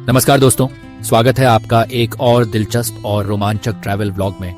नमस्कार दोस्तों, स्वागत है आपका एक और दिलचस्प और रोमांचक ट्रैवल व्लॉग में,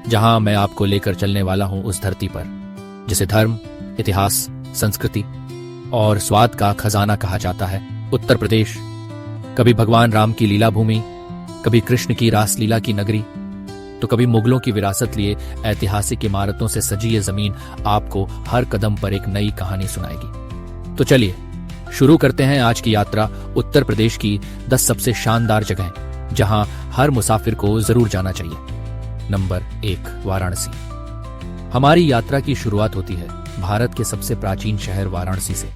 जहां मैं आपको लेकर चलने वाला हूं उस धरती पर जिसे धर्म, इतिहास, संस्कृति और स्वाद का खजाना कहा जाता है, उत्तर प्रदेश। कभी भगवान राम की लीला भूमि, कभी कृष्ण की रासलीला की नगरी, तो कभी मुगलों की विरासत लिए ऐतिहासिक इमारतों से सजी ये जमीन आपको हर कदम पर एक नई कहानी सुनाएगी। तो चलिए शुरू करते हैं आज की यात्रा उत्तर प्रदेश की 10 सबसे शानदार जगहें जहां हर मुसाफिर को जरूर जाना चाहिए। नंबर 1, वाराणसी। हमारी यात्रा की शुरुआत होती है भारत के सबसे प्राचीन शहर वाराणसी से,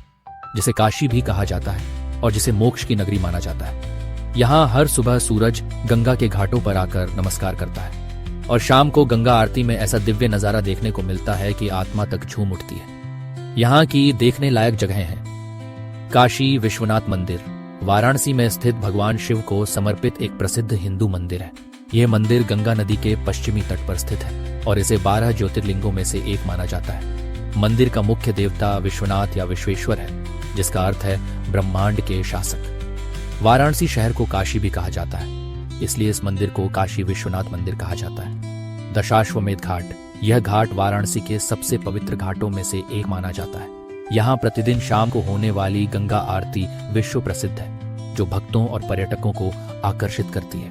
जिसे काशी भी कहा जाता है और जिसे मोक्ष की नगरी माना जाता है। यहाँ हर सुबह सूरज गंगा के घाटों पर आकर नमस्कार करता है और शाम को गंगा आरती में ऐसा दिव्य नजारा देखने को मिलता है कि आत्मा तक झूम उठती है। यहाँ की देखने लायक जगहें हैं काशी विश्वनाथ मंदिर। वाराणसी में स्थित भगवान शिव को समर्पित एक प्रसिद्ध हिंदू मंदिर है। यह मंदिर गंगा नदी के पश्चिमी तट पर स्थित है और इसे 12 ज्योतिर्लिंगों में से एक माना जाता है। मंदिर का मुख्य देवता विश्वनाथ या विश्वेश्वर है, जिसका अर्थ है ब्रह्मांड के शासक। वाराणसी शहर को काशी भी कहा जाता है, इसलिए इस मंदिर को काशी विश्वनाथ मंदिर कहा जाता है। दशाश्वमेध घाट। यह घाट वाराणसी के सबसे पवित्र घाटों में से एक माना जाता है। यहाँ प्रतिदिन शाम को होने वाली गंगा आरती विश्व प्रसिद्ध है, जो भक्तों और पर्यटकों को आकर्षित करती है।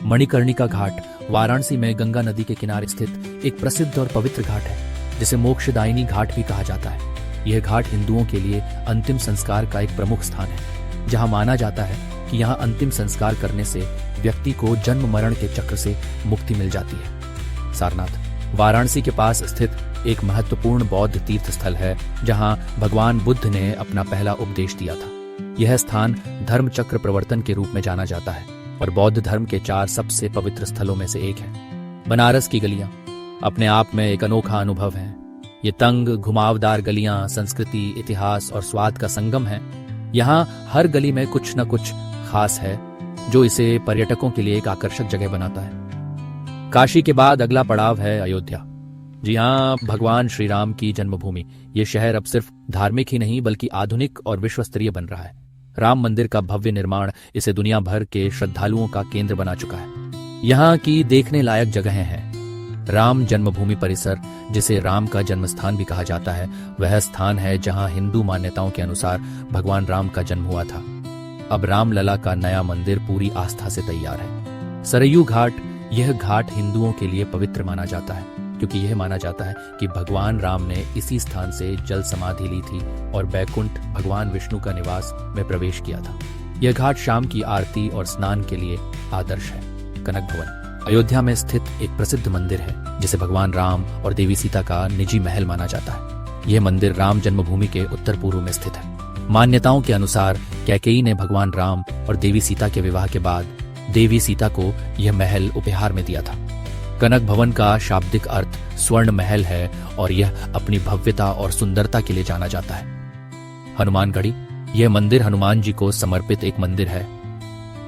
मणिकर्णिका घाट वाराणसी में गंगा नदी के किनारे स्थित एक प्रसिद्ध और पवित्र घाट है, जिसे मोक्षदायिनी घाट भी कहा जाता है। यह घाट हिंदुओं के लिए अंतिम संस्कार का एक प्रमुख स्थान है, जहाँ माना जाता है कि यहाँ अंतिम संस्कार करने से व्यक्ति को जन्म मरण के चक्र से मुक्ति मिल जाती है। सारनाथ वाराणसी के पास स्थित एक महत्वपूर्ण बौद्ध तीर्थ स्थल है, जहां भगवान बुद्ध ने अपना पहला उपदेश दिया था। यह स्थान धर्म चक्र प्रवर्तन के रूप में जाना जाता है और बौद्ध धर्म के 4 सबसे पवित्र स्थलों में से एक है। बनारस की गलियां अपने आप में एक अनोखा अनुभव है। ये तंग घुमावदार गलियां संस्कृति, इतिहास और स्वाद का संगम है। यहाँ हर गली में कुछ न कुछ खास है, जो इसे पर्यटकों के लिए एक आकर्षक जगह बनाता है। काशी के बाद अगला पड़ाव है अयोध्या। जी हाँ, भगवान श्री राम की जन्मभूमि। ये शहर अब सिर्फ धार्मिक ही नहीं बल्कि आधुनिक और विश्व स्तरीय बन रहा है। राम मंदिर का भव्य निर्माण इसे दुनिया भर के श्रद्धालुओं का केंद्र बना चुका है। यहाँ की देखने लायक जगहें हैं। राम जन्मभूमि परिसर, जिसे राम का जन्मस्थान भी कहा जाता है, वह स्थान है जहाँ हिंदू मान्यताओं के अनुसार भगवान राम का जन्म हुआ था। अब रामलला का नया मंदिर पूरी आस्था से तैयार है। सरयू घाट। यह घाट हिंदुओं के लिए पवित्र माना जाता है, क्योंकि यह माना जाता है कि भगवान राम ने इसी स्थान से जल समाधि ली थी और बैकुंठ भगवान विष्णु का निवास में प्रवेश किया था। यह घाट शाम की आरती और स्नान के लिए आदर्श है। कनक भवन अयोध्या में स्थित एक प्रसिद्ध मंदिर है, जिसे भगवान राम और देवी सीता का निजी महल माना जाता है। यह मंदिर राम जन्मभूमि के उत्तर पूर्व में स्थित है। मान्यताओं के अनुसार कैकेयी ने भगवान राम और देवी सीता के विवाह के बाद देवी सीता को यह महल उपहार में दिया था। कनक भवन का शाब्दिक अर्थ स्वर्ण महल है और यह अपनी भव्यता और सुंदरता के लिए जाना जाता है। हनुमानगढ़ी। यह मंदिर हनुमान जी को समर्पित एक मंदिर है।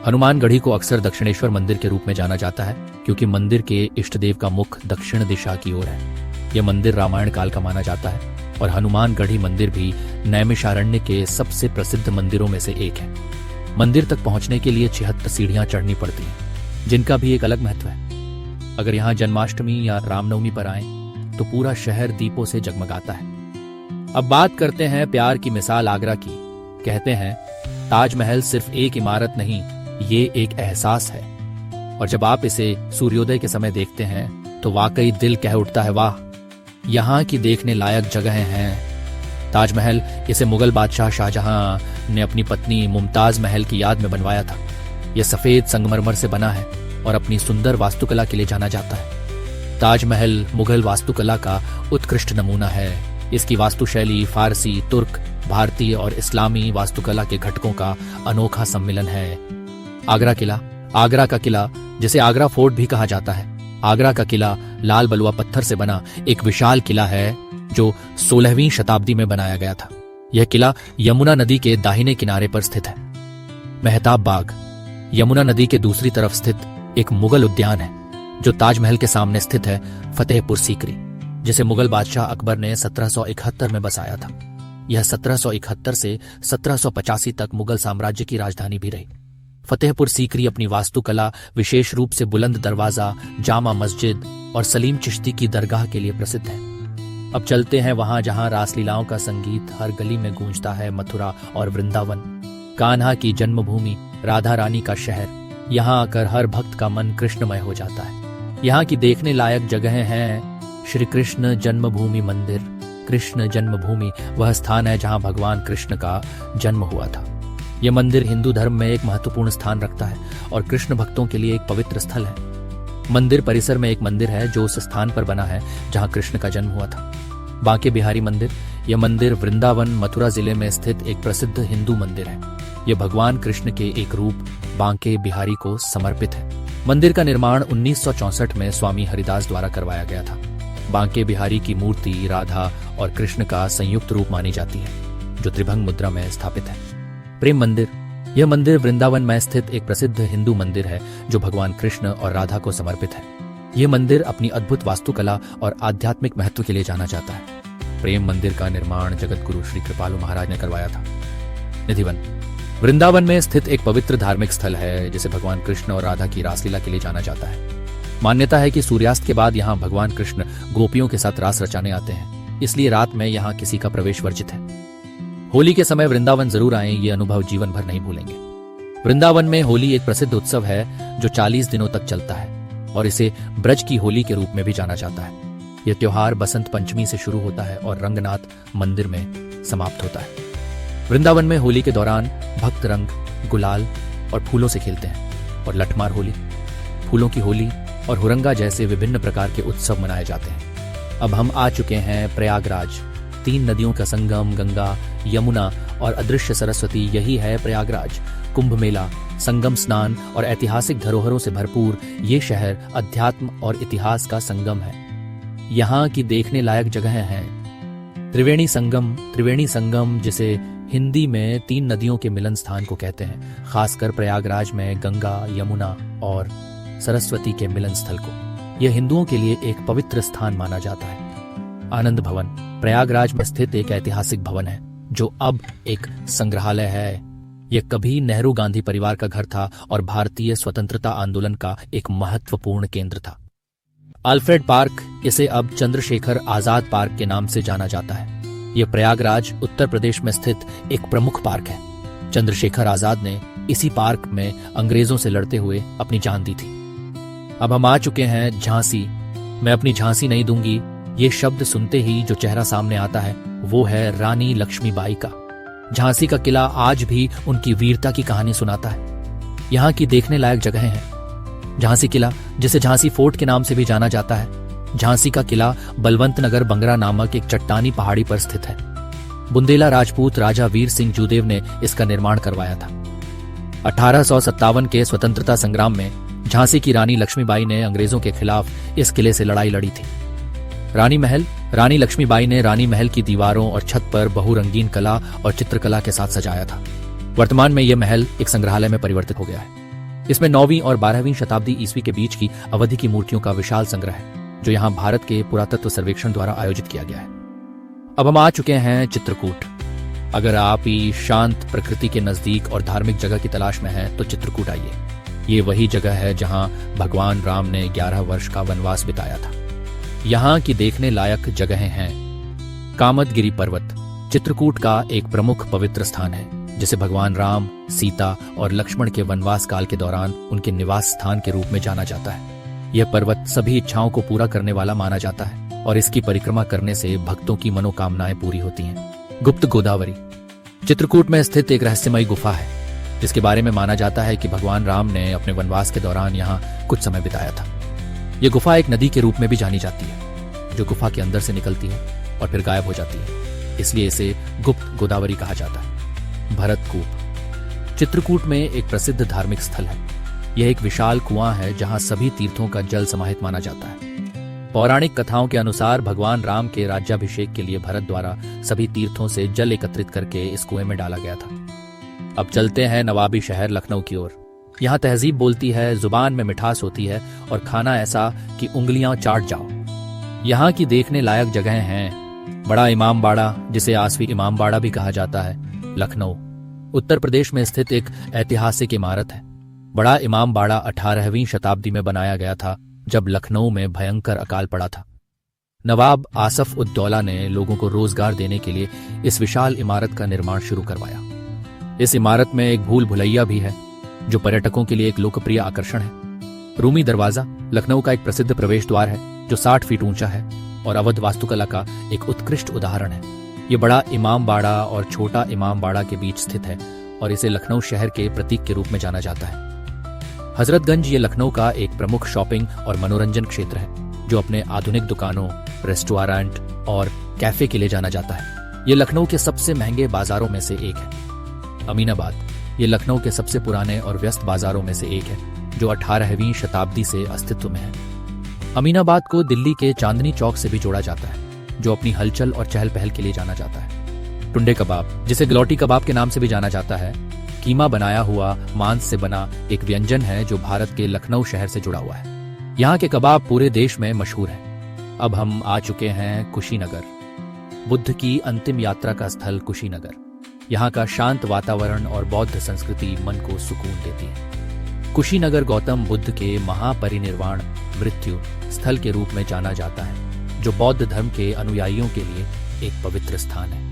हनुमानगढ़ी को अक्सर दक्षिणेश्वर मंदिर के रूप में जाना जाता है, क्योंकि मंदिर के इष्टदेव का मुख दक्षिण दिशा की ओर है। यह मंदिर रामायण काल का माना जाता है और हनुमानगढ़ी मंदिर भी नैमिषारण्य के सबसे प्रसिद्ध मंदिरों में से एक है। मंदिर तक पहुंचने के लिए 76 सीढ़ियां चढ़नी पड़ती हैं, जिनका भी एक अलग महत्व है। अगर यहाँ जन्माष्टमी या रामनवमी पर आएं, तो पूरा शहर दीपों से जगमगाता है। अब बात करते हैं प्यार की मिसाल आगरा की। कहते हैं ताजमहल सिर्फ एक इमारत नहीं, ये एक एहसास है, और जब आप इसे सूर्योदय के समय देखते हैं तो वाकई दिल कह उठता है, वाह। यहाँ की देखने लायक जगहें हैं ताजमहल। इसे मुगल बादशाह शाहजहां ने अपनी पत्नी मुमताज महल की याद में बनवाया था। यह सफेद संगमरमर से बना है और अपनी सुंदर वास्तुकला के लिए जाना जाता है। ताजमहल मुगल वास्तुकला का उत्कृष्ट नमूना है। इसकी वास्तुशैली फारसी, तुर्क, भारतीय और इस्लामी वास्तुकला के घटकों का अनोखा सम्मिलन है। आगरा किला। आगरा का किला, जिसे आगरा फोर्ट भी कहा जाता है, आगरा का किला लाल बलुआ पत्थर से बना एक विशाल किला है, जो 16वीं शताब्दी में बनाया गया था। यह किला यमुना नदी के दाहिने किनारे पर स्थित है। मेहताब बाग। यमुना नदी के दूसरी तरफ स्थित एक मुगल उद्यान है, जो ताजमहल के सामने स्थित है। फतेहपुर सीकरी, जिसे मुगल बादशाह अकबर ने 1771 में बसाया था। यह 1771 से 1785 तक मुगल साम्राज्य की राजधानी भी रही। फतेहपुर सीकरी अपनी वास्तुकला, विशेष रूप से बुलंद दरवाजा, जामा मस्जिद और सलीम चिश्ती की दरगाह के लिए प्रसिद्ध है। अब चलते हैं वहां जहां रासलीलाओं का संगीत हर गली में गूंजता है। मथुरा और वृंदावन, कान्हा की जन्मभूमि, राधा रानी का शहर। यहाँ आकर हर भक्त का मन कृष्णमय हो जाता है। यहाँ की देखने लायक जगहें हैं श्री कृष्ण जन्मभूमि मंदिर। कृष्ण जन्मभूमि वह स्थान है जहाँ भगवान कृष्ण का जन्म हुआ था। यह मंदिर हिंदू धर्म में एक महत्वपूर्ण स्थान रखता है और कृष्ण भक्तों के लिए एक पवित्र स्थल है। मंदिर परिसर में एक मंदिर है जो उस स्थान पर बना है जहाँ कृष्ण का जन्म हुआ था, बांके बिहारी मंदिर। यह मंदिर वृंदावन, मथुरा जिले में स्थित एक प्रसिद्ध हिंदू मंदिर है। यह भगवान कृष्ण के एक रूप बांके बिहारी को समर्पित है। मंदिर का निर्माण 1964 में स्वामी हरिदास द्वारा करवाया गया था। बांके बिहारी की मूर्ति राधा और कृष्ण का संयुक्त रूप मानी जाती है, जो त्रिभंग मुद्रा में स्थापित है। प्रेम मंदिर, यह मंदिर वृंदावन में स्थित एक प्रसिद्ध हिंदू मंदिर है जो भगवान कृष्ण और राधा को समर्पित है। यह मंदिर अपनी अद्भुत वास्तुकला और आध्यात्मिक महत्व के लिए जाना जाता है। प्रेम मंदिर का निर्माण जगत गुरु श्री कृपालु महाराज ने करवाया था। निधिवन, वृंदावन में स्थित एक पवित्र धार्मिक स्थल है जिसे भगवान कृष्ण और राधा की रासलीला के लिए जाना जाता है। मान्यता है कि सूर्यास्त के बाद यहाँ भगवान कृष्ण गोपियों के साथ रास रचाने आते हैं, इसलिए रात में यहाँ किसी का प्रवेश वर्जित है। होली के समय वृंदावन जरूर आएं, ये अनुभव जीवन भर नहीं भूलेंगे। वृंदावन में होली एक प्रसिद्ध उत्सव है जो 40 दिनों तक चलता है और इसे ब्रज की होली के रूप में भी जाना जाता है। यह त्योहार बसंत पंचमी से शुरू होता है और रंगनाथ मंदिर में समाप्त होता है। वृंदावन में होली के दौरान भक्त रंग, गुलाल और फूलों से खेलते हैं और लठमार होली, फूलों की होली और हुरंगा जैसे विभिन्न प्रकार के उत्सव मनाए जाते हैं। अब हम आ चुके हैं प्रयागराज। 3 नदियों का संगम, गंगा, यमुना और अदृश्य सरस्वती, यही है प्रयागराज। कुंभ मेला, संगम स्नान और ऐतिहासिक धरोहरों से भरपूर ये शहर अध्यात्म और इतिहास का संगम है। यहाँ की देखने लायक जगहें हैं त्रिवेणी संगम जिसे हिंदी में 3 नदियों के मिलन स्थान को कहते हैं। खासकर प्रयागराज में गंगा, यमुना और सरस्वती के मिलन स्थल को यह हिंदुओं के लिए एक पवित्र स्थान माना जाता है। आनंद भवन, प्रयागराज में स्थित एक ऐतिहासिक भवन है जो अब एक संग्रहालय है। यह कभी नेहरू गांधी परिवार का घर था और भारतीय स्वतंत्रता आंदोलन का एक महत्वपूर्ण केंद्र था। अल्फ्रेड पार्क, इसे अब चंद्रशेखर आजाद पार्क के नाम से जाना जाता है। यह प्रयागराज, उत्तर प्रदेश में स्थित एक प्रमुख पार्क है। चंद्रशेखर आजाद ने इसी पार्क में अंग्रेजों से लड़ते हुए अपनी जान दी थी। अब हम आ चुके हैं झांसी। मैं अपनी झांसी नहीं दूंगी, ये शब्द सुनते ही जो चेहरा सामने आता है वो है रानी लक्ष्मीबाई का। झांसी का किला आज भी उनकी वीरता की कहानी सुनाता है। यहाँ की देखने लायक जगहें हैं। झांसी किला, जिसे झांसी फोर्ट के नाम से भी जाना जाता है। झांसी का किला बलवंत नगर बंगरा नामक एक चट्टानी पहाड़ी पर स्थित है। बुंदेला राजपूत राजा वीर सिंह जूदेव ने इसका निर्माण करवाया था। 1857 के स्वतंत्रता संग्राम में झांसी की रानी लक्ष्मीबाई ने अंग्रेजों के खिलाफ इस किले से लड़ाई लड़ी थी। रानी लक्ष्मीबाई ने रानी महल की दीवारों और छत पर बहुरंगीन कला और चित्रकला के साथ सजाया था। वर्तमान में यह महल एक संग्रहालय में परिवर्तित हो गया है। इसमें 9वीं और 12वीं शताब्दी ईस्वी के बीच की अवधि की मूर्तियों का विशाल संग्रह है, जो यहाँ भारत के पुरातत्व सर्वेक्षण द्वारा आयोजित किया गया है। अब हम आ चुके हैं चित्रकूट। अगर आप ही शांत प्रकृति के नजदीक और धार्मिक जगह की तलाश में हैं तो चित्रकूट आइए। ये वही जगह है जहां भगवान राम ने 11 वर्ष का वनवास बिताया था। यहाँ की देखने लायक जगहें हैं कामदगिरी पर्वत, चित्रकूट का एक प्रमुख पवित्र स्थान है, जिसे भगवान राम, सीता और लक्ष्मण के वनवास काल के दौरान उनके निवास स्थान के रूप में जाना जाता है। यह पर्वत सभी इच्छाओं को पूरा करने वाला माना जाता है और इसकी परिक्रमा करने से भक्तों की मनोकामनाएं पूरी होती हैं। गुप्त गोदावरी, चित्रकूट में स्थित एक रहस्यमयी गुफा है, जिसके बारे में माना जाता है कि भगवान राम ने अपने वनवास के दौरान यहाँ कुछ समय बिताया था। यह गुफा एक नदी के रूप में भी जानी जाती है, जो गुफा के अंदर से निकलती है और फिर गायब हो जाती है, इसलिए इसे गुप्त गोदावरी कहा जाता है। भरतकूप, चित्रकूट में एक प्रसिद्ध धार्मिक स्थल है। यह एक विशाल कुआं है जहां सभी तीर्थों का जल समाहित माना जाता है। पौराणिक कथाओं के अनुसार भगवान राम के राज्याभिषेक के लिए भरत द्वारा सभी तीर्थों से जल एकत्रित करके इस कुएं में डाला गया था। अब चलते हैं नवाबी शहर लखनऊ की ओर। यहाँ तहजीब बोलती है, जुबान में मिठास होती है और खाना ऐसा कि उंगलियां चाट जाओ। यहाँ की देखने लायक जगहें हैं बड़ा इमाम बाड़ा, जिसे आसवी इमाम बाड़ा भी कहा जाता है, लखनऊ उत्तर प्रदेश में स्थित एक ऐतिहासिक इमारत है। बड़ा इमाम बाड़ा 18वीं शताब्दी में बनाया गया था, जब लखनऊ में भयंकर अकाल पड़ा था। नवाब आसफ उद्दौला ने लोगों को रोजगार देने के लिए इस विशाल इमारत का निर्माण शुरू करवाया। इस इमारत में एक भूल भुलैया भी है, जो पर्यटकों के लिए एक लोकप्रिय आकर्षण है। रूमी दरवाजा लखनऊ का एक प्रसिद्ध प्रवेश द्वार है, जो 60 फीट ऊंचा है और अवध वास्तुकला का एक उत्कृष्ट उदाहरण है। ये बड़ा इमाम बाड़ा और छोटा इमाम बाड़ा के बीच स्थित है और इसे लखनऊ शहर के प्रतीक के रूप में जाना जाता है। हजरतगंज ये लखनऊ का एक प्रमुख शॉपिंग और मनोरंजन क्षेत्र है, जो अपने आधुनिक दुकानों, रेस्टोरेंट और कैफे के लिए जाना जाता है। ये लखनऊ के सबसे महंगे बाजारों में से एक है। अमीनाबाद ये लखनऊ के सबसे पुराने और व्यस्त बाजारों में से एक है, जो 18वीं शताब्दी से अस्तित्व में है। अमीनाबाद को दिल्ली के चांदनी चौक से भी जोड़ा जाता है, जो अपनी हलचल और चहल पहल के लिए जाना जाता है। टुंडे कबाब, जिसे गलौटी कबाब के नाम से भी जाना जाता है, कीमा बनाया हुआ मांस से बना एक व्यंजन है, जो भारत के लखनऊ शहर से जुड़ा हुआ है। यहाँ के कबाब पूरे देश में मशहूर हैं। अब हम आ चुके हैं कुशीनगर, बुद्ध की अंतिम यात्रा का स्थल कुशीनगर। यहाँ का शांत वातावरण और बौद्ध संस्कृति मन को सुकून देती है। कुशीनगर गौतम बुद्ध के महापरिनिर्वाण मृत्यु स्थल के रूप में जाना जाता है, जो बौद्ध धर्म के अनुयायियों के लिए एक पवित्र स्थान है।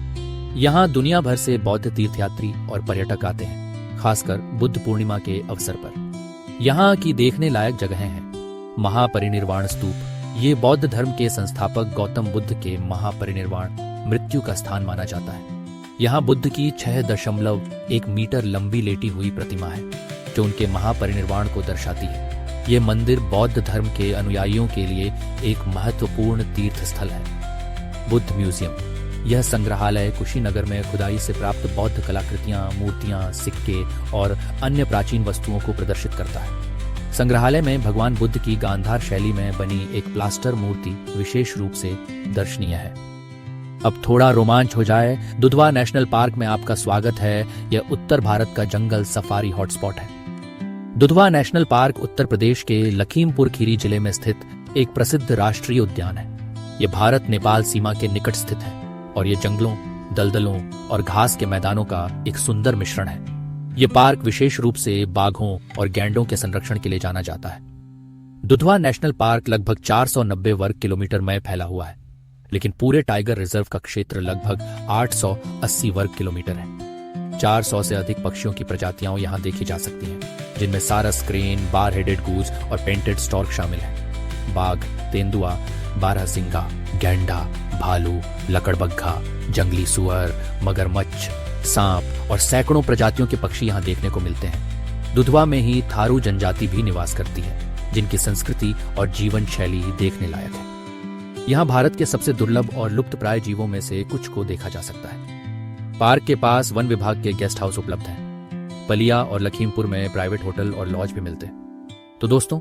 यहाँ दुनिया भर से बौद्ध तीर्थयात्री और पर्यटक आते हैं, खासकर बुद्ध पूर्णिमा के अवसर पर। यहाँ की देखने लायक जगहें हैं। महापरिनिर्वाण स्तूप, ये बौद्ध धर्म के संस्थापक गौतम बुद्ध के महापरिनिर्वाण मृत्यु का स्थान माना जाता है। यहाँ बुद्ध की 6.1 मीटर लंबी लेटी हुई प्रतिमा है, जो उनके महापरिनिर्वाण को दर्शाती है। ये मंदिर बौद्ध धर्म के अनुयायियों के लिए एक महत्वपूर्ण तीर्थ स्थल है। बुद्ध म्यूजियम, यह संग्रहालय कुशीनगर में खुदाई से प्राप्त बौद्ध कलाकृतियां, मूर्तियां, सिक्के और अन्य प्राचीन वस्तुओं को प्रदर्शित करता है। संग्रहालय में भगवान बुद्ध की गांधार शैली में बनी एक प्लास्टर मूर्ति विशेष रूप से दर्शनीय है। अब थोड़ा रोमांच हो जाए। दुधवा नेशनल पार्क में आपका स्वागत है। यह उत्तर भारत का जंगल सफारी हॉटस्पॉट है। दुधवा नेशनल पार्क उत्तर प्रदेश के लखीमपुर खीरी जिले में स्थित एक प्रसिद्ध राष्ट्रीय उद्यान है। यह भारत नेपाल सीमा के निकट स्थित है और ये जंगलों, दलदलों और घास के मैदानों का एक सुंदर मिश्रण है। ये पार्क विशेष रूप से बाघों और गैंडों के संरक्षण के लिए जाना जाता है। दुधवा नेशनल पार्क लगभग 490 वर्ग किलोमीटर में फैला हुआ है, लेकिन पूरे टाइगर रिजर्व का क्षेत्र लगभग 880 वर्ग किलोमीटर है। 400 से अधिक पक्षियों की प्रजातियां यहाँ देखी जा सकती हैं, जिनमें सारस क्रेन, बार हेडेड गूज और पेंटेड स्टॉर्क शामिल हैं। बाघ, तेंदुआ, बारहसिंगा, गैंडा, भालू, लकड़बग्घा, जंगली सुअर, मगरमच्छ, सांप और सैकड़ों प्रजातियों के पक्षी यहाँ देखने को मिलते हैं। दुधवा में ही थारू जनजाति भी निवास करती है, जिनकी संस्कृति और जीवन शैली देखने लायक है। यहाँ भारत के सबसे दुर्लभ और लुप्तप्राय जीवों में से कुछ को देखा जा सकता है। पार्क के पास वन विभाग के गेस्ट हाउस उपलब्ध हैं। पलिया और लखीमपुर में प्राइवेट होटल और लॉज भी मिलते हैं। तो दोस्तों,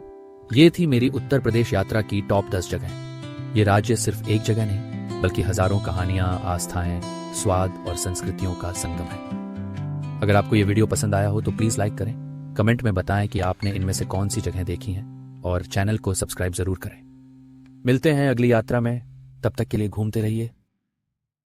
ये थी मेरी उत्तर प्रदेश यात्रा की टॉप 10 जगह। ये राज्य सिर्फ एक जगह नहीं, बल्कि हजारों कहानियां, आस्थाएं, स्वाद और संस्कृतियों का संगम है। अगर आपको ये वीडियो पसंद आया हो तो प्लीज लाइक करें, कमेंट में बताएं कि आपने इनमें से कौन सी जगह देखी हैं और चैनल को सब्सक्राइब जरूर करें। मिलते हैं अगली यात्रा में, तब तक के लिए घूमते रहिए,